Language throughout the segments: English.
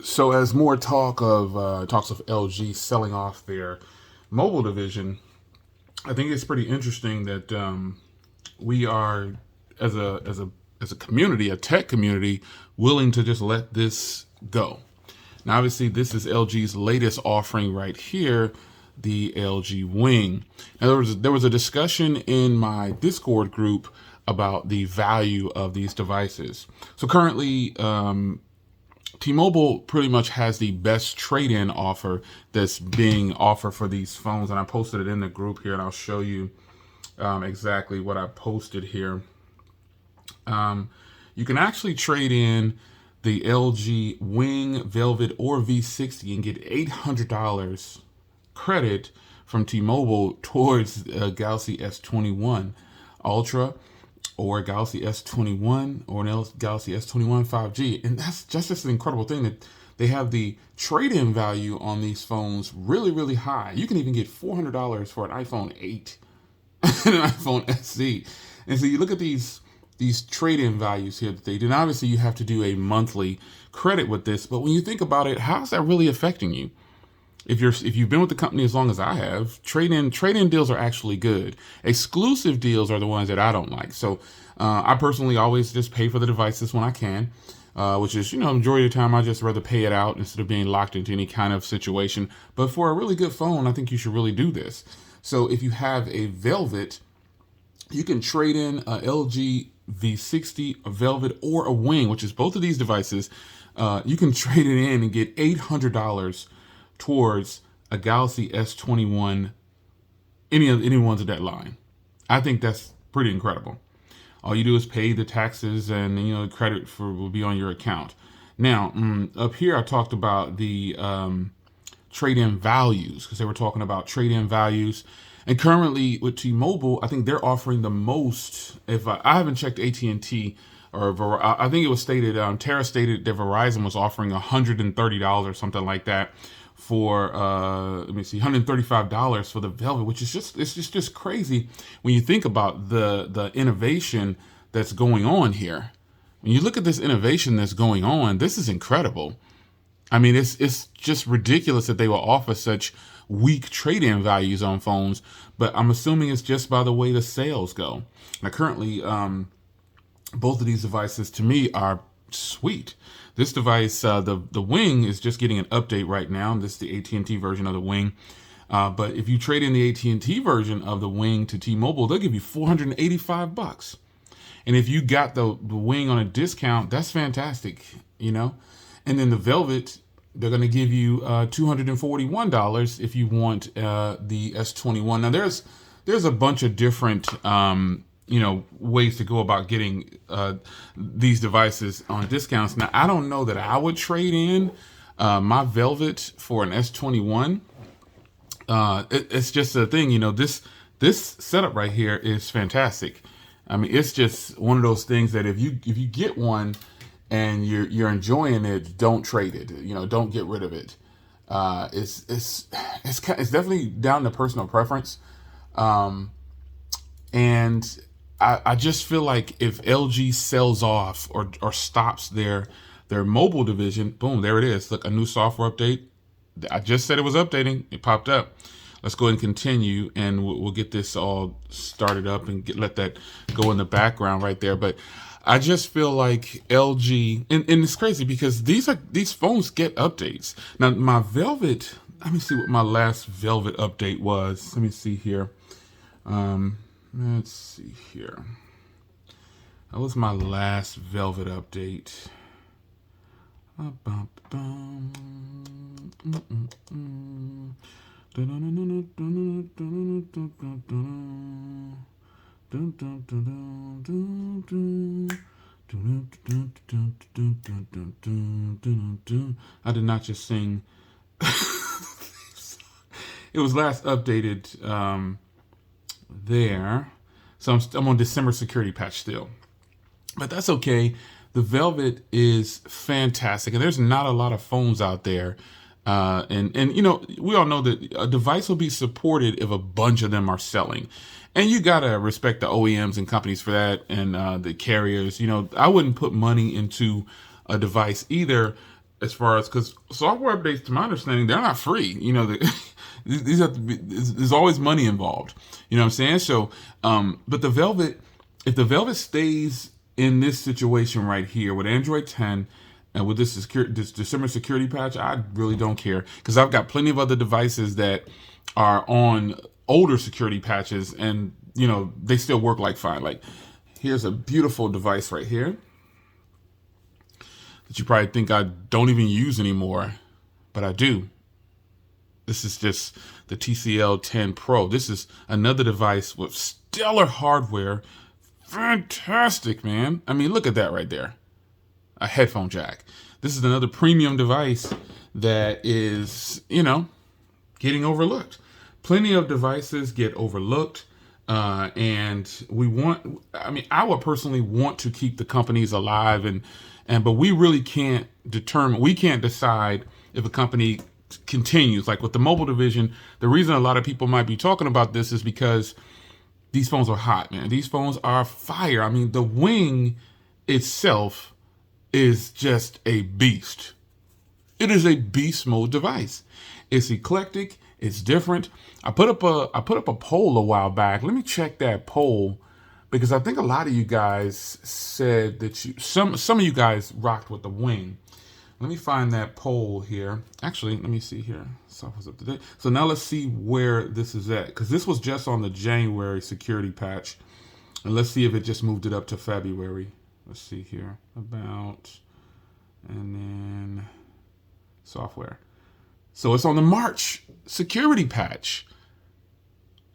So as more talks of LG selling off their mobile division, I think it's pretty interesting that we are as a community, a tech community, willing to just let this go. Now, obviously, this is LG's latest offering right here, the LG Wing. Now, there was a discussion in my Discord group about the value of these devices. So currently, T-Mobile pretty much has the best trade-in offer that's being offered for these phones, and I posted it in the group here, and I'll show you exactly what I posted here. You can actually trade in the LG Wing, Velvet, or V60 and get $800 credit from T-Mobile towards Galaxy S21 Ultra or Galaxy S21 or an Galaxy S21 5G. And that's just an incredible thing that they have the trade-in value on these phones really, really high. You can even get $400 for an iPhone 8 and an iPhone SE. And so you look at these trade-in values here that they do. And obviously you have to do a monthly credit with this, but when you think about it, how's that really affecting you? If you've been with the company as long as I have, trade-in deals are actually good. Exclusive deals are the ones that I don't like. So I personally always just pay for the devices when I can, which is, majority of the time I just rather pay it out instead of being locked into any kind of situation. But for a really good phone, I think you should really do this. So if you have a Velvet, you can trade in a LG V60, a Velvet, or a Wing, which is both of these devices. You can trade it in and get $800 towards a Galaxy S21, any ones of that line. I think that's pretty incredible. All you do is pay the taxes, and the credit will be on your account. Now, up here I talked about the trade-in values because they were talking about trade-in values. And currently with T-Mobile, I think they're offering the most. If I haven't checked AT&T or I think it was stated, Tara stated that Verizon was offering $130 or something like that for let me see, $135 for the Velvet, which is just crazy when you think about the innovation that's going on here. When you look at this innovation that's going on, this is incredible. I mean, it's just ridiculous that they will offer such weak trade-in values on phones, but I'm assuming it's just by the way the sales go. Now, currently, both of these devices to me are sweet. This device, the Wing, is just getting an update right now. This is the AT&T version of the Wing. But if you trade in the AT&T version of the Wing to T-Mobile, they'll give you $485. And if you got the Wing on a discount, that's fantastic, And then the Velvet, they're going to give you $241 if you want the S21. Now, there's a bunch of different ways to go about getting these devices on discounts. Now, I don't know that I would trade in my Velvet for an S21. It's just a thing, this setup right here is fantastic. I mean, it's just one of those things that if you get one and you're enjoying it, don't trade it. Don't get rid of it. It's definitely down to personal preference. And I just feel like if LG sells off or stops their mobile division, boom, there it is. Look, a new software update. I just said it was updating. It popped up. Let's go ahead and continue, and we'll get this all started up and let that go in the background right there. But I just feel like LG, and it's crazy because these phones get updates. Now, my Velvet, let me see what my last Velvet update was. Let me see here. Let's see here. That was my last Velvet update. I did not just sing. It was last updated there. So I'm on December security patch still. But that's okay. The Velvet is fantastic. And there's not a lot of phones out there. And we all know that a device will be supported if a bunch of them are selling. And you got to respect the OEMs and companies for that, and the carriers. I wouldn't put money into a device either as far as, because software updates, to my understanding, they're not free. These have to be. There's always money involved. You know what I'm saying? So, but the Velvet, if the Velvet stays in this situation right here with Android 10 and with this December security patch, I really don't care, because I've got plenty of other devices that are on older security patches, and they still work like fine. Like, here's a beautiful device right here that you probably think I don't even use anymore, but I do. This is just the TCL 10 Pro. This is another device with stellar hardware. Fantastic, man. I mean, look at that right there. A headphone jack. This is another premium device that is, getting overlooked. Plenty of devices get overlooked. And I would personally want to keep the companies alive, but we really can't decide if a company continues. Like with the mobile division, the reason a lot of people might be talking about this is because these phones are hot, man. These phones are fire. I mean, the Wing itself is just a beast. It is a beast mode device. It's eclectic. It's different. I put up a poll a while back. Let me check that poll, because I think a lot of you guys said that some of you guys rocked with the Wing. Let me find that poll here. Actually, let me see here. Software's up to date. So now let's see where this is at, because this was just on the January security patch, and let's see if it just moved it up to February. Let's see here. About, and then software. So it's on the March security patch.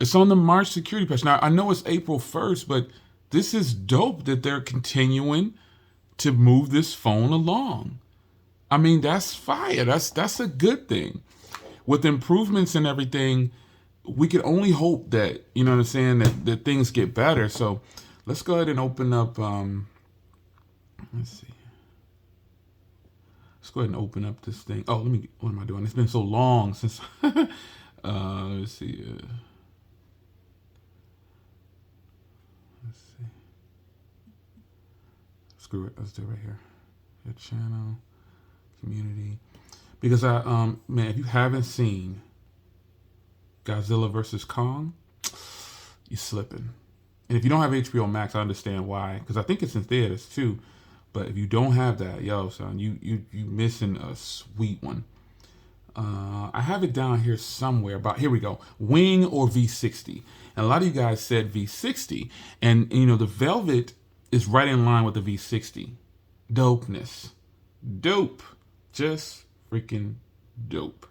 It's on the March security patch. Now, I know it's April 1st, but this is dope that they're continuing to move this phone along. I mean, that's fire. That's a good thing. With improvements and everything, we can only hope that, you know what I'm saying, that things get better. So let's go ahead and open up, let's see. Let's go ahead and open up this thing. Oh, what am I doing? It's been so long since, let's see. Let's see. Screw it. Let's do it right here. Your channel, community. Because man, if you haven't seen Godzilla versus Kong, you're slipping. And if you don't have HBO Max, I understand why. Because I think it's in theaters too. But if you don't have that, yo, son, you missing a sweet one. I have it down here somewhere. Here we go. Wing or V60. And a lot of you guys said V60. And, the Velvet is right in line with the V60. Dopeness. Dope. Just freaking dope.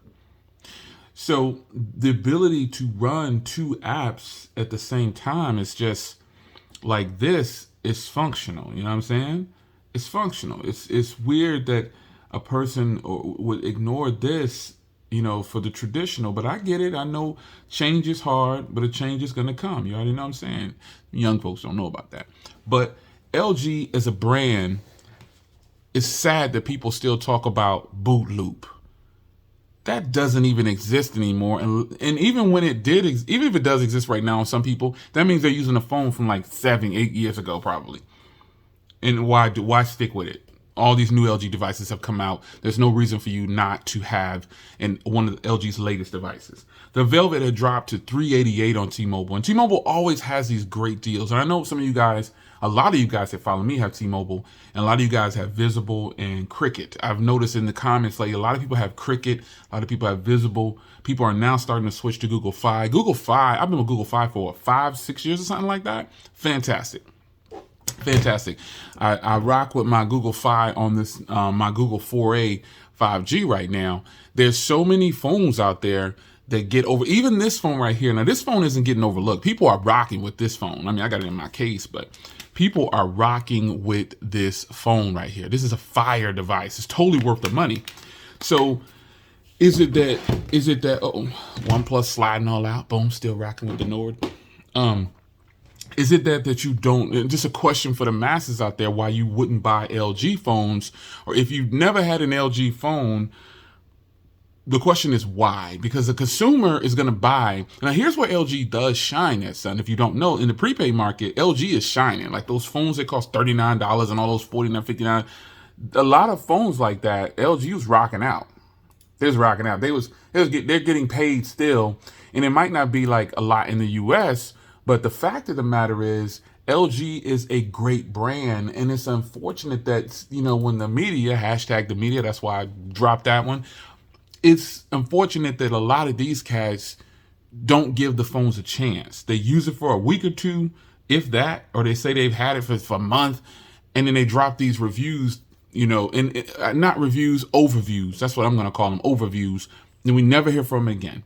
So the ability to run two apps at the same time is just like this. It's functional. You know what I'm saying? It's functional. It's weird that a person would ignore this, for the traditional, but I get it. I know change is hard, but a change is going to come. You already know what I'm saying? Young folks don't know about that. But LG as a brand, it's sad that people still talk about boot loop. That doesn't even exist anymore. And even when it did, even if it does exist right now on some people, that means they're using a phone from like 7-8 years ago, probably. And why stick with it? All these new LG devices have come out. There's no reason for you not to have one of LG's latest devices. The Velvet had dropped to $388 on T-Mobile. And T-Mobile always has these great deals. And I know some of you guys, a lot of you guys that follow me have T-Mobile. And a lot of you guys have Visible and Cricket. I've noticed in the comments, like a lot of people have Cricket. A lot of people have Visible. People are now starting to switch to Google Fi. Google Fi, I've been with Google Fi for 5-6 years or something like that. Fantastic. I rock with my Google Fi on this, my Google 4A 5G right now. There's so many phones out there that get over, even this phone right here. Now, this phone isn't getting overlooked. People are rocking with this phone. I mean, I got it in my case, but people are rocking with this phone right here. This is a fire device. It's totally worth the money. So is it that, OnePlus sliding all out? Boom, still rocking with the Nord. Is it that you don't, just a question for the masses out there, why you wouldn't buy LG phones? Or if you've never had an LG phone, the question is why? Because the consumer is going to buy. Now, here's where LG does shine at, son. If you don't know, in the prepaid market, LG is shining. Like those phones that cost $39 and all those $49, $59, A lot of phones like that, LG was rocking out. They was rocking out. They're getting paid still, and it might not be like a lot in the U.S., but the fact of the matter is, LG is a great brand, and it's unfortunate that when the media hashtag the media. That's why I dropped that one. It's unfortunate that a lot of these cats don't give the phones a chance. They use it for a week or two, if that, or they say they've had it for a month, and then they drop these reviews, and not reviews, overviews. That's what I'm going to call them, overviews. And we never hear from them again.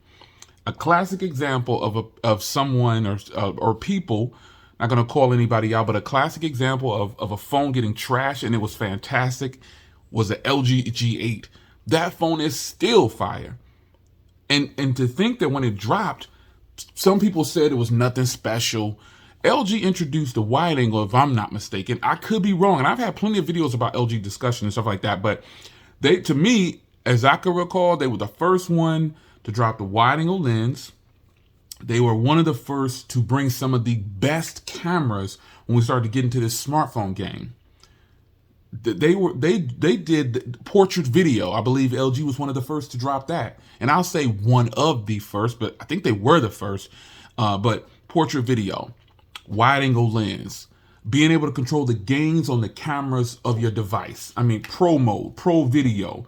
A classic example of someone or people. Not going to call anybody out, but a classic example of a phone getting trashed and it was fantastic was the LG G8. That phone is still fire. And to think that when it dropped, some people said it was nothing special. LG introduced the wide angle, if I'm not mistaken. I could be wrong, and I've had plenty of videos about LG discussion and stuff like that. But they, to me, as I can recall, they were the first one to drop the wide angle lens. They were one of the first to bring some of the best cameras when we started to get into this smartphone game. They did portrait video. I believe LG was one of the first to drop that, and I'll say one of the first, but I think they were the first. But portrait video, wide angle lens, being able to control the gains on the cameras of your device. I mean, pro mode, pro video,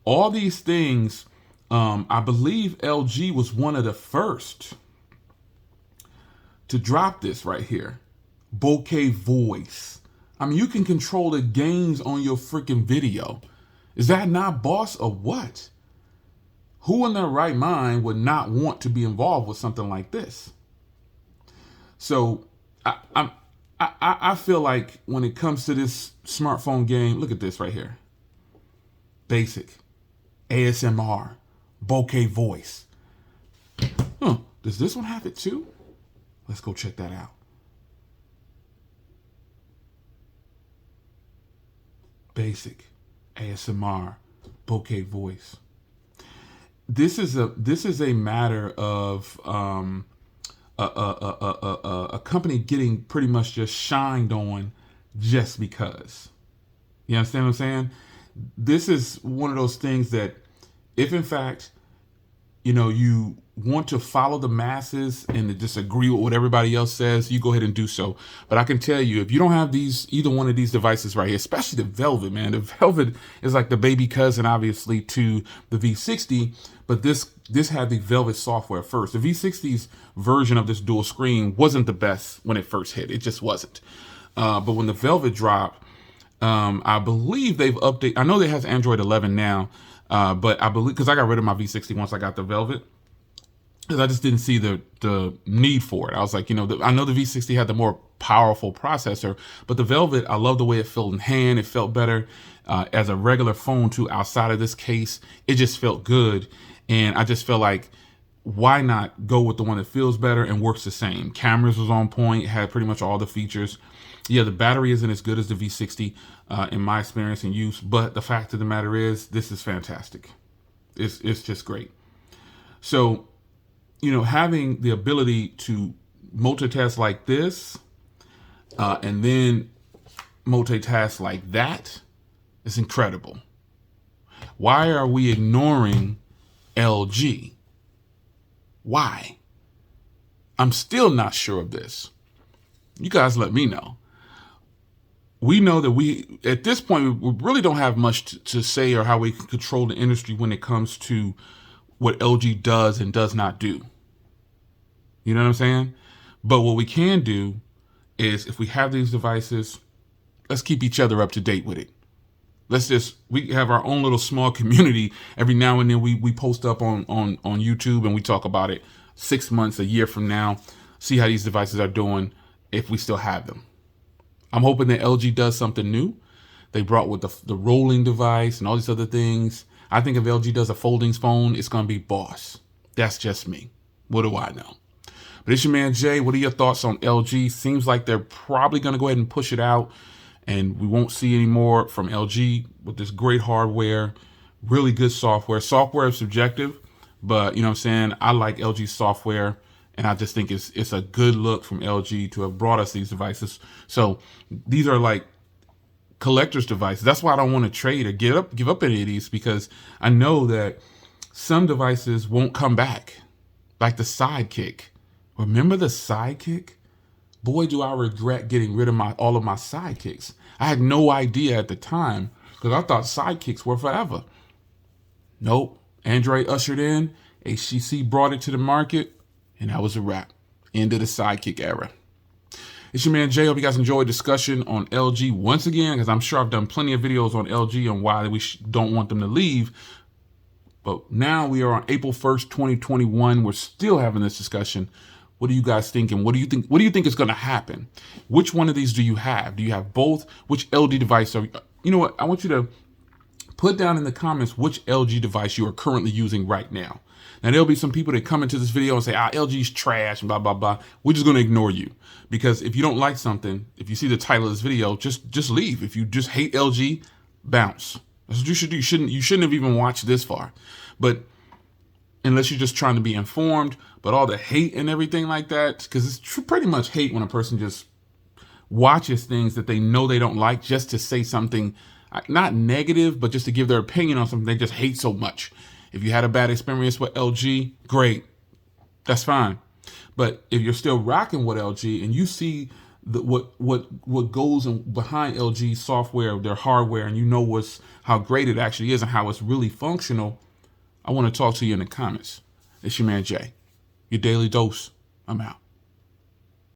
all these things. I believe LG was one of the first to drop this right here, bokeh voice. I mean, you can control the gains on your freaking video. Is that not boss or what? Who in their right mind would not want to be involved with something like this? So I feel like when it comes to this smartphone game, look at this right here. Basic, ASMR, bokeh voice. Does this one have it too? Let's go check that out. Basic, ASMR, bokeh voice. This is a matter of a company getting pretty much just shined on just because. You understand what I'm saying? This is one of those things that, if in fact, you want to follow the masses and to disagree with what everybody else says, you go ahead and do so. But I can tell you, if you don't have either one of these devices right here, especially the Velvet, man, the Velvet is like the baby cousin, obviously, to the V60. But this had the Velvet software first. The V60's version of this dual screen wasn't the best when it first hit. It just wasn't. But when the Velvet dropped, I believe they've updated. I know it has Android 11 now. But I believe, because I got rid of my V60 once I got the Velvet, because I just didn't see the need for it. I was like, I know the V60 had the more powerful processor, but the Velvet, I love the way it felt in hand. It felt better as a regular phone too. Outside of this case, it just felt good, and I just felt like, why not go with the one that feels better and works the same? Cameras was on point, had pretty much all the features. Yeah, the battery isn't as good as the V60 in my experience and use, but the fact of the matter is, this is fantastic. It's just great. So, having the ability to multitask like this and then multitask like that is incredible. Why are we ignoring LG? Why? I'm still not sure of this. You guys let me know. We know that at this point, we really don't have much to say or how we can control the industry when it comes to what LG does and does not do. You know what I'm saying? But what we can do is, if we have these devices, let's keep each other up to date with it. We have our own little small community. Every now and then we post up on YouTube and we talk about it 6 months, a year from now, see how these devices are doing if we still have them. I'm hoping that LG does something new. They brought with the rolling device and all these other things. I think if LG does a folding phone, it's going to be boss. That's just me. What do I know? But it's your man Jay. What are your thoughts on LG? Seems like they're probably going to go ahead and push it out, and we won't see any more from LG with this great hardware, really good software. Software is subjective, but you know what I'm saying? I like LG software. And I just think it's a good look from LG to have brought us these devices. So these are like collector's devices. That's why I don't want to trade or give up any of these, because I know that some devices won't come back, like the Sidekick. Remember the Sidekick? Boy, do I regret getting rid of all of my Sidekicks. I had no idea at the time, because I thought Sidekicks were forever. Nope. Android ushered in, HTC brought it to the market, and that was a wrap. End of the Sidekick era. It's your man Jay. Hope you guys enjoyed discussion on LG once again, because I'm sure I've done plenty of videos on LG on why we don't want them to leave. But now we are on April 1st, 2021. We're still having this discussion. What are you guys thinking? What do you think is going to happen? Which one of these do you have? Do you have both? Which LG device are you know what? I want you to put down in the comments which LG device you are currently using right now. Now, there'll be some people that come into this video and say, LG's trash and blah, blah, blah. We're just going to ignore you, because if you don't like something, if you see the title of this video, just leave. If you just hate LG, bounce. That's what you should do. You shouldn't have even watched this far. But unless you're just trying to be informed, but all the hate and everything like that, because it's pretty much hate when a person just watches things that they know they don't like just to say something, not negative, but just to give their opinion on something they just hate so much. If you had a bad experience with LG, great. That's fine. But if you're still rocking with LG and you see what goes behind LG software, their hardware, and you know how great it actually is and how it's really functional, I want to talk to you in the comments. It's your man Jay. Your daily dose. I'm out.